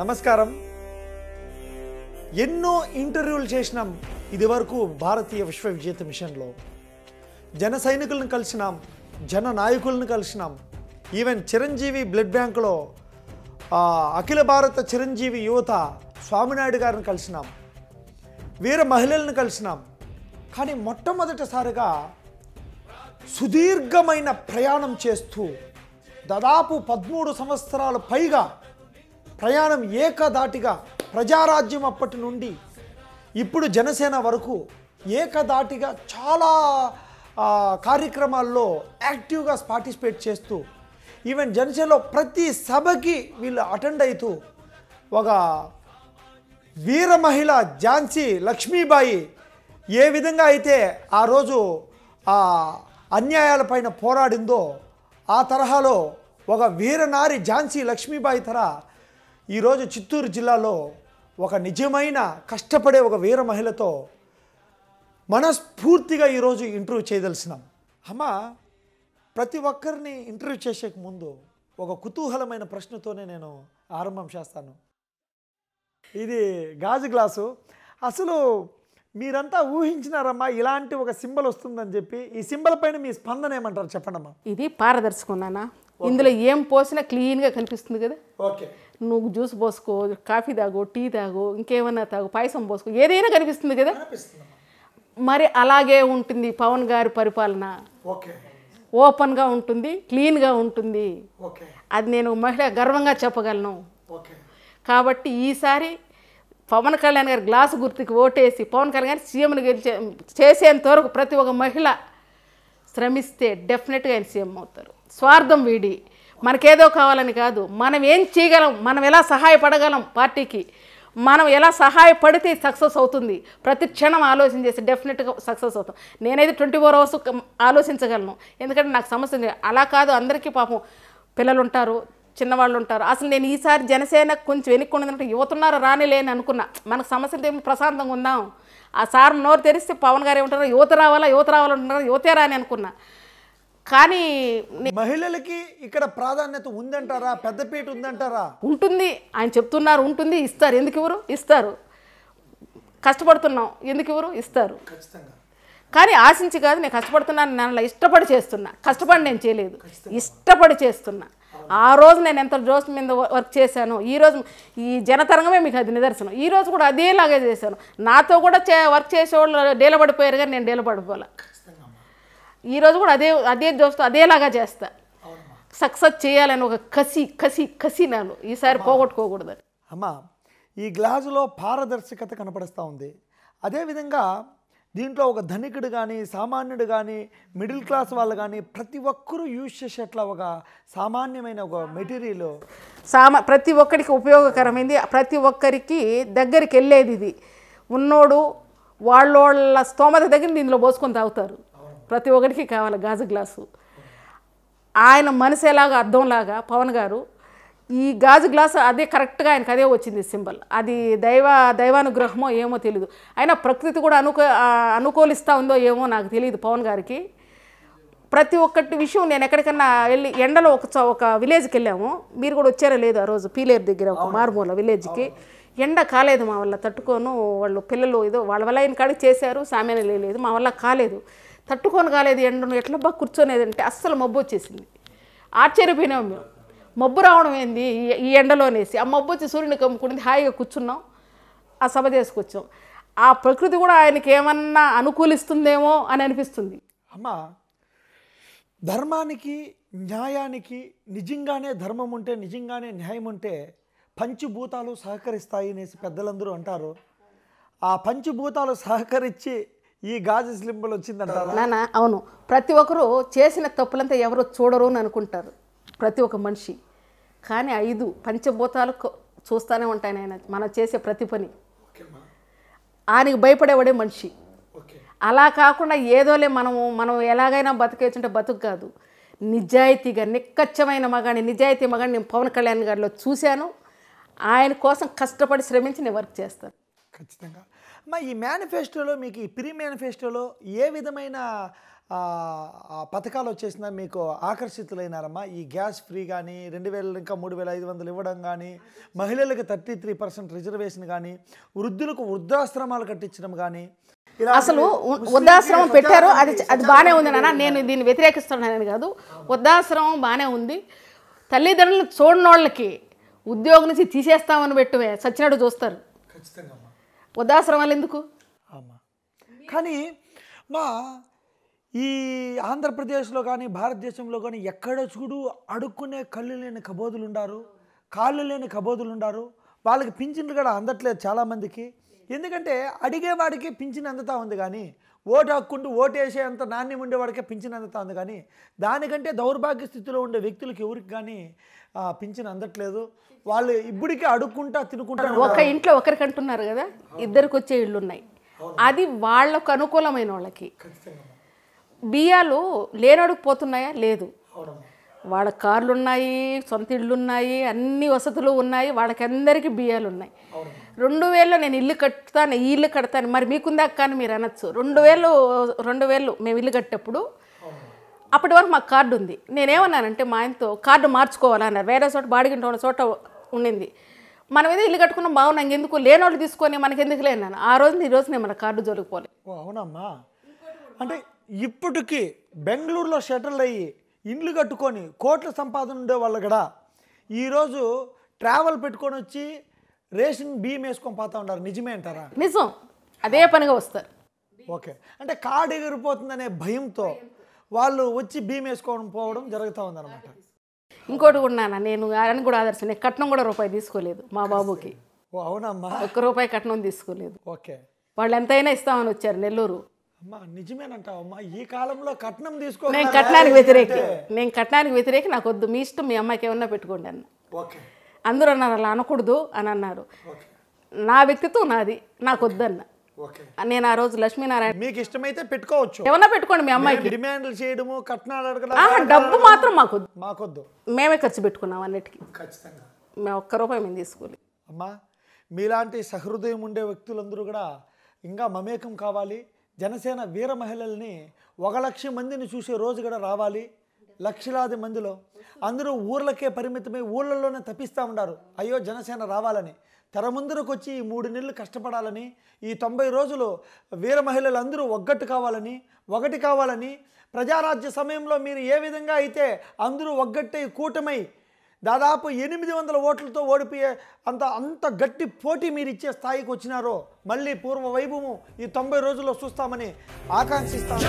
నమస్కారం. ఎన్నో ఇంటర్వ్యూలు చేసినాం ఇదివరకు భారతీయ విశ్వవిజేత మిషన్లో. జన సైనికులను కలిసినాం, జన నాయకులను కలిసినాం. ఈవెన్ చిరంజీవి బ్లడ్ బ్యాంకులో అఖిల భారత చిరంజీవి యువత స్వామినాయుడు గారిని కలిసినాం, వీర మహిళలను కలిసినాం. కానీ మొట్టమొదటిసారిగా సుదీర్ఘమైన ప్రయాణం చేస్తూ దాదాపు 13 సంవత్సరాల పైగా ప్రయాణం ఏకదాటిగా ప్రజారాజ్యం అప్పటి నుండి ఇప్పుడు జనసేన వరకు ఏకదాటిగా చాలా కార్యక్రమాల్లో యాక్టివ్గా పార్టిసిపేట్ చేస్తూ ఈవెన్ జనసేనలో ప్రతి సభకి వీళ్ళు అటెండ్ అవుతూ ఒక వీర మహిళ ఝాన్సీ లక్ష్మీబాయి ఏ విధంగా అయితే ఆ రోజు అన్యాయాలపైన పోరాడిందో ఆ తరహాలో ఒక వీరనారి ఝాన్సీ లక్ష్మీబాయి తర ఈరోజు చిత్తూరు జిల్లాలో ఒక నిజమైన కష్టపడే ఒక వీర మహిళతో మనస్ఫూర్తిగా ఈరోజు ఇంటర్వ్యూ చేయదలిసినాం. అమ్మ, ప్రతి ఒక్కరిని ఇంటర్వ్యూ చేసే ముందు ఒక కుతూహలమైన ప్రశ్నతోనే నేను ఆరంభం చేస్తాను. ఇది గాజు గ్లాసు. అసలు మీరంతా ఊహించినారమ్మా ఇలాంటి ఒక సింబల్ వస్తుందని చెప్పి? ఈ సింబల్ పైన మీ స్పందన ఏమంటారు చెప్పండమ్మా. ఇది పారదర్శకం. ఇందులో ఏం పోసినా క్లీన్గా కనిపిస్తుంది కదా. ఓకే, నువ్వు జ్యూస్ పోసుకో, కాఫీ తాగు, టీ తాగు, ఇంకేమన్నా తాగు, పాయసం పోసుకో, ఏదైనా కనిపిస్తుంది కదా. మరి అలాగే ఉంటుంది పవన్ గారి పరిపాలన. ఓకే, ఓపెన్గా ఉంటుంది, క్లీన్గా ఉంటుంది. ఓకే, అది నేను మహిళ గర్వంగా చెప్పగలను. ఓకే. కాబట్టి ఈసారి పవన్ కళ్యాణ్ గారి గ్లాసు గుర్తుకి ఓటేసి పవన్ కళ్యాణ్ గారి సీఎంను చేసేంత వరకు ప్రతి ఒక్క మహిళ శ్రమిస్తే డెఫినెట్గా ఆయన సీఎం అవుతారు. స్వార్థం వీడి మనకేదో కావాలని కాదు, మనం ఏం చేయగలం, మనం ఎలా సహాయపడగలం పార్టీకి, మనం ఎలా సహాయపడితే సక్సెస్ అవుతుంది, ప్రతి క్షణం ఆలోచన చేసి డెఫినెట్గా సక్సెస్ అవుతాం. నేనైతే 24 hours ఆలోచించగలను, ఎందుకంటే నాకు సమస్య ఉంది. అలా కాదు, అందరికీ పాపం పిల్లలు ఉంటారు, చిన్నవాళ్ళు ఉంటారు. అసలు నేను ఈసారి జనసేన కొంచెం వెనుక్కున్నదంటే యువతున్నారో రానిలేని అనుకున్నా. మనకు సమస్యలు ఏమి ప్రశాంతంగా ఉందాం. ఆ సార్ నోరు తెరిస్తే పవన్ గారు ఏమంటారు, యువత రావాలంటున్నారు, యువతే రాని అనుకున్నా. కానీ మహిళలకి ఇక్కడ ప్రాధాన్యత ఉందంటారా? పెద్దపీట ఉందంటారా? ఉంటుంది, ఆయన చెప్తున్నారు, ఉంటుంది. ఇస్తారు, ఎందుకు ఇవ్వరు? ఇస్తారు. కష్టపడుతున్నాం, ఎందుకు ఇవ్వరు? ఇస్తారు. కానీ ఆశించి కాదు, నేను కష్టపడుతున్నాను, నేను ఇష్టపడి చేస్తున్నా. కష్టపడి నేను చేయలేదు, ఇష్టపడి చేస్తున్నా. ఆ రోజు నేను ఎంత జోస్ మీద వర్క్ చేశాను, ఈరోజు ఈ జనతరంగమే మీకు అది నిదర్శనం. ఈరోజు కూడా అదేలాగే చేశాను. నాతో కూడా వర్క్ చేసేవాళ్ళు డేలబడిపోయారు, కానీ నేను డేలబడిపోలే. ఈరోజు కూడా అదే జోస్తో అదేలాగా చేస్తా. సక్సెస్ చేయాలని ఒక కసి నాను ఈసారి పోగొట్టుకోకూడదని. అమ్మా, ఈ గ్లాసులో పారదర్శకత కనపడుస్తూ ఉంది. అదేవిధంగా దీంట్లో ఒక ధనికుడు కానీ, సామాన్యుడు కానీ, మిడిల్ క్లాస్ వాళ్ళు కానీ ప్రతి ఒక్కరూ యూజ్ చేసేట్లా ఒక సామాన్యమైన ఒక మెటీరియల్ ప్రతి ఒక్కరికి ఉపయోగకరమైంది, ప్రతి ఒక్కరికి దగ్గరికి వెళ్ళేది. ఇది ఉన్నోడు వాళ్ళ స్తోమత దగ్గర దీనిలో పోసుకొని తాగుతారు. ప్రతి ఒక్కరికి కావాలి గాజు గ్లాసు. ఆయన మనసు ఎలాగా అర్థంలాగా పవన్ గారు ఈ గాజు గ్లాసు అదే కరెక్ట్గా ఆయనకు అదే వచ్చింది సింబల్. అది దైవానుగ్రహమో ఏమో తెలియదు. అయినా ప్రకృతి కూడా అనుకూలిస్తూ ఉందో ఏమో నాకు తెలియదు పవన్ గారికి. ప్రతి ఒక్కటి విషయం నేను ఎక్కడికన్నా వెళ్ళి ఎండలో ఒక విలేజ్కి వెళ్ళాము. మీరు కూడా వచ్చారో లేదు ఆ రోజు, పీలేరు దగ్గర ఒక మారుమూల విలేజ్కి. ఎండ కాలేదు మా వల్ల, తట్టుకోను. వాళ్ళు పిల్లలు ఏదో వాళ్ళ వల్ల ఆయన కాడికి చేశారు, సామాన్య లేదు, మా వల్ల కాలేదు, తట్టుకొని కాలేదు. ఎండను ఎట్లా బాగా కూర్చొనేదంటే అస్సలు మబ్బు వచ్చేసింది. ఆశ్చర్యపోయినాం మేము, మబ్బు రావడం ఏంది ఈ ఎండలోనేసి. ఆ మబ్బు వచ్చి సూర్యుని కమ్ముకుని హాయిగా కూర్చున్నాం, ఆ సభ చేసుకొచ్చాం. ఆ ప్రకృతి కూడా ఆయనకి ఏమన్నా అనుకూలిస్తుందేమో అని అనిపిస్తుంది. అమ్మ, ధర్మానికి న్యాయానికి నిజంగానే ధర్మం ఉంటే, నిజంగానే న్యాయం ఉంటే పంచభూతాలు సహకరిస్తాయి అనేసి పెద్దలందరూ అంటారు. ఆ పంచభూతాలు సహకరించి ఈ గాజు సింబల్ వచ్చిందంటారా? నాన్న, అవును. ప్రతి ఒక్కరు చేసిన తప్పులంతా ఎవరో చూడరు అని అనుకుంటారు ప్రతి ఒక్క మనిషి. కానీ 5 పంచభూతాలు చూస్తూనే ఉంటాయి ఆయన మనం చేసే ప్రతి పని. ఆయనకి భయపడేవాడే మనిషి. అలా కాకుండా ఏదోలే మనం ఎలాగైనా బతికేస్తుంటే బతుకు కాదు. నిజాయితీగా నిక్కచ్చమైన నిజాయితీ మగాడిని నేను పవన్ కళ్యాణ్ గారిలో చూశాను. ఆయన కోసం కష్టపడి శ్రమించి నేను వర్క్ చేస్తాను. ఖచ్చితంగా. ఈ మేనిఫెస్టోలో మీకు ఈ ప్రీ మేనిఫెస్టోలో ఏ విధమైన పథకాలు వచ్చేసిన మీకు ఆకర్షితులైనారమ్మా? ఈ గ్యాస్ ఫ్రీ కానీ 2000 ఇంకా 3500 ఇవ్వడం కానీ, మహిళలకు 33% రిజర్వేషన్ కానీ, వృద్ధులకు వృద్ధాశ్రమాలు కట్టించడం కానీ, అసలు వృద్ధాశ్రమం పెట్టారు, అది బాగానే ఉంది నాన్న. నేను దీన్ని వ్యతిరేకిస్తున్నానని కాదు, వృద్ధాశ్రమం బాగానే ఉంది. తల్లిదండ్రులు చూడని వాళ్ళకి ఉద్యోగం నుంచి తీసేస్తామని పెట్టువే సచ్చినట్టు చూస్తారు. ఖచ్చితంగా వృద్ధాశ్రమాలు ఎందుకు? కానీ ఈ ఆంధ్రప్రదేశ్లో కానీ భారతదేశంలో కానీ ఎక్కడ చూడు అడుక్కునే కళ్ళు లేని కబోదులు ఉండారు, కాళ్ళు లేని కబోదులు ఉండారు. వాళ్ళకి పింఛన్లు కూడా అందట్లేదు చాలామందికి. ఎందుకంటే అడిగేవాడికి పింఛన్ అందుతూ ఉంది, కానీ ఓటు హక్కుంటూ ఓటు వేసేంత నాణ్యం ఉండేవాడికే పింఛన్ అందుతూ ఉంది. కానీ దానికంటే దౌర్భాగ్య స్థితిలో ఉండే వ్యక్తులకి ఎవరికి కానీ పింఛన్ అందట్లేదు. వాళ్ళు ఇప్పటికీ అడుక్కుంటా తినుకుంటారు. ఒక ఇంట్లో ఒకరికి అంటున్నారు కదా, ఇద్దరికి వచ్చే ఇళ్ళు ఉన్నాయి. అది వాళ్ళకు అనుకూలమైన వాళ్ళకి. బియ్యాలు లేనడుకు పోతున్నాయా? లేదు. వాళ్ళ కార్లు ఉన్నాయి, సొంత ఇళ్ళు ఉన్నాయి, అన్ని వసతులు ఉన్నాయి, వాళ్ళకి అందరికీ బియ్యాలు ఉన్నాయి. 2000లో నేను ఇల్లు కట్టుతాను, ఈ ఇల్లు కడతాను, మరి మీకుందా కానీ మీరు అనొచ్చు. 2000 మేము ఇల్లు కట్టేటప్పుడు అప్పటి వరకు మాకు కార్డు ఉంది. నేనేమన్నానంటే మా ఆయనతో కార్డు మార్చుకోవాలన్నారు. వేరే చోట బాడిగింట ఉన్న చోట ఉండింది. మనం ఏదో ఇల్లు కట్టుకున్నాం బాగున్నాం, ఎందుకు లేనోళ్ళు తీసుకొని మనకి ఎందుకు లేనాను. ఆ రోజు ఈ రోజు నేను మన కార్డు జోలిపోలే. అవునమ్మా. అంటే ఇప్పటికీ బెంగళూరులో షెటిల్ అయ్యి ఇండ్లు కట్టుకొని కోట్ల సంపాదన ఉండే వాళ్ళు కూడా ఈరోజు ట్రావెల్ పెట్టుకొని వచ్చి రేషన్ బియ్యం వేసుకొని పోతా ఉంటారు. నిజమే అంటారా? నిజం, అదే పనిగా వస్తారు. ఓకే, అంటే కార్డు ఎగిరిపోతుందనే భయంతో వాళ్ళు వచ్చి బియ్యం వేసుకోవడం పోవడం జరుగుతూ ఉందన్నమాట. ఇంకోటి కూడా నాన్న, నేను ఆయన కూడా ఆదర్శం, నేను కట్నం కూడా రూపాయి తీసుకోలేదు మా బాబుకి. ఓ అవునమ్మా, ₹1 కట్నం తీసుకోలేదు. ఓకే, వాళ్ళు ఎంతైనా ఇస్తామని వచ్చారు నెల్లూరు. అమ్మా నిజమేనంటావమ్మా? ఈ కాలంలో కట్నం తీసుకో. నేను కట్నానికి వ్యతిరేకి, నాకు వద్దు, మీ ఇష్టం, మీ అమ్మాయికి ఏమన్నా పెట్టుకోండి అన్న. ఓకే, అందరూ అన్నారు అలా అనకూడదు అని అన్నారు. నా వ్యక్తిత్వం నాది, నాకు వద్దన్న. నేను ఆ రోజు లక్ష్మీనారాయణ, మీకు ఇష్టమైతే పెట్టుకోవచ్చు, ఏమన్నా పెట్టుకోండి మీ అమ్మాయికి. డిమాండ్లు చేయడము, కట్నాలు అడగడం, డబ్బు మాత్రం మాకొద్దు. మేమే ఖర్చు పెట్టుకున్నాం అన్నిటికీ. ఖచ్చితంగా మేము ₹1 మేము తీసుకోలేదు. అమ్మా, మీలాంటి సహృదయం ఉండే వ్యక్తులందరూ కూడా ఇంకా మమేకం కావాలి. జనసేన వీర మహిళల్ని 1,00,000 మందిని చూసే రోజు కూడా రావాలి. లక్షలాది మందిలో అందరూ ఊర్లకే పరిమితమై ఊళ్ళల్లోనే తప్పిస్తూ ఉన్నారు. అయ్యో జనసేన రావాలని, తెర ముందరకు వచ్చి ఈ 3 నెలలు కష్టపడాలని, ఈ 90 రోజులు వీర మహిళలు అందరూ ఒకటి కావాలని, ప్రజారాజ్య సమయంలో మీరు ఏ విధంగా అయితే అందరూ ఒగ్గట్టై కూటమై దాదాపు 800 ఓట్లతో ఓడిపోయే అంత గట్టి పోటీ మీరు ఇచ్చే స్థాయికి వచ్చినారో మళ్ళీ పూర్వ వైభవము ఈ 90 రోజుల్లో చూస్తామని ఆకాంక్షిస్తాను.